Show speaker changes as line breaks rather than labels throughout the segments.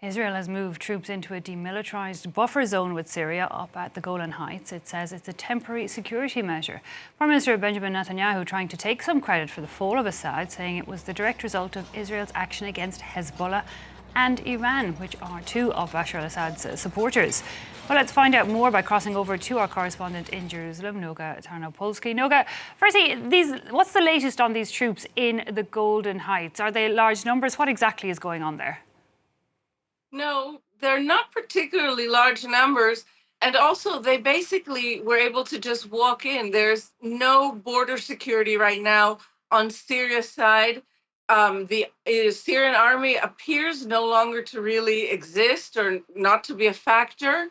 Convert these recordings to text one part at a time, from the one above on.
Israel has moved troops into a demilitarised buffer zone with Syria up at the Golan Heights. It says it's a temporary security measure. Prime Minister Benjamin Netanyahu trying to take some credit for the fall of Assad, saying it was the direct result of Israel's action against Hezbollah and Iran, which are two of Bashar al-Assad's supporters. Well, let's find out more by crossing over to our correspondent in Jerusalem, Noga Tarnopolsky. Noga, firstly, what's the latest on these troops in the Golan Heights? Are they large numbers? What exactly is going on there?
No, they're not particularly large numbers. And also, they basically were able to just walk in. There's no border security right now on Syria's side. The Syrian army appears no longer to really exist or not to be a factor.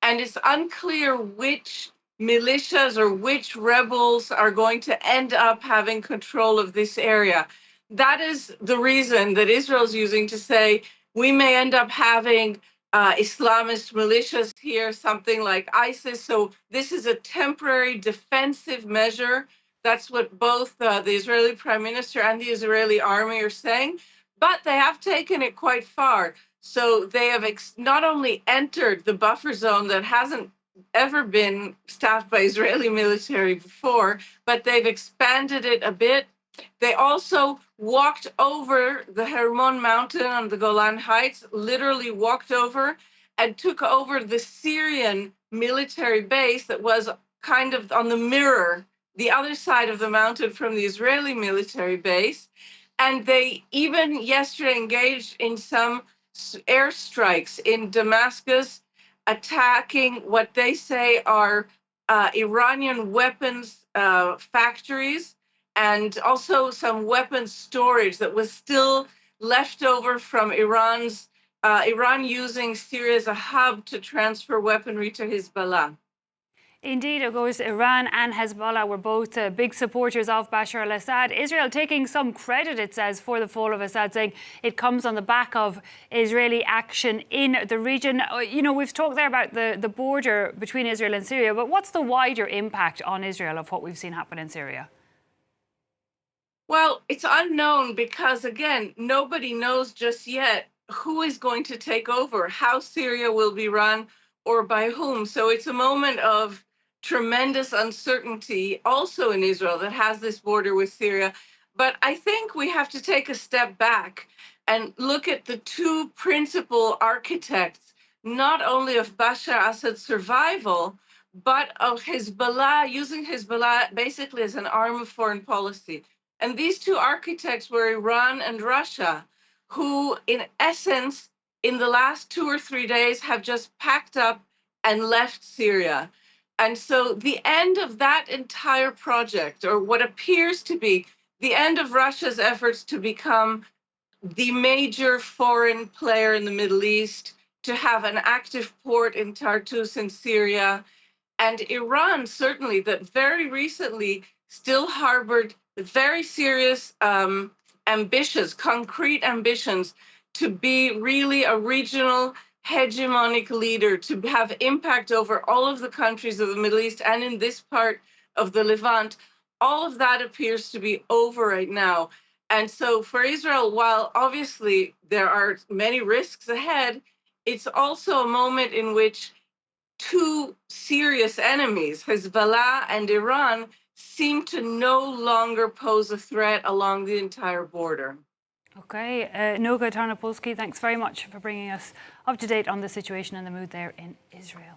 And it's unclear which militias or which rebels are going to end up having control of this area. That is the reason that Israel's using to say, we may end up having Islamist militias here, something like ISIS. So this is a temporary defensive measure. That's what both the Israeli prime minister and the Israeli army are saying. But they have taken it quite far. So they have not only entered the buffer zone that hasn't ever been staffed by Israeli military before, but they've expanded it a bit. They also walked over the Hermon mountain on the Golan Heights, literally walked over and took over the Syrian military base that was kind of on the mirror, the other side of the mountain from the Israeli military base. And they even yesterday engaged in some airstrikes in Damascus, attacking what they say are Iranian weapons factories, and also some weapons storage that was still left over from Iran using Syria as a hub to transfer weaponry to Hezbollah.
Indeed, of course, Iran and Hezbollah were both big supporters of Bashar al-Assad. Israel taking some credit, it says, for the fall of Assad, saying it comes on the back of Israeli action in the region. You know, we've talked there about the border between Israel and Syria, but what's the wider impact on Israel of what we've seen happen in Syria?
Well, it's unknown because, again, nobody knows just yet who is going to take over, how Syria will be run, or by whom. So it's a moment of tremendous uncertainty also in Israel that has this border with Syria. But I think we have to take a step back and look at the two principal architects, not only of Bashar al-Assad's survival, but of Hezbollah, using Hezbollah basically as an arm of foreign policy. And these two architects were Iran and Russia, who, in essence, in the last 2 or 3 days, have just packed up and left Syria. And so the end of that entire project, or what appears to be the end of Russia's efforts to become the major foreign player in the Middle East, to have an active port in Tartus in Syria, and Iran, certainly, that very recently still harbored very serious ambitions, concrete ambitions to be really a regional hegemonic leader, to have impact over all of the countries of the Middle East and in this part of the Levant. All of that appears to be over right now. And so for Israel, while obviously there are many risks ahead, it's also a moment in which two serious enemies, Hezbollah and Iran, seem to no longer pose a threat along the entire border.
Okay, Noga Tarnopolsky, thanks very much for bringing us up to date on the situation and the mood there in Israel.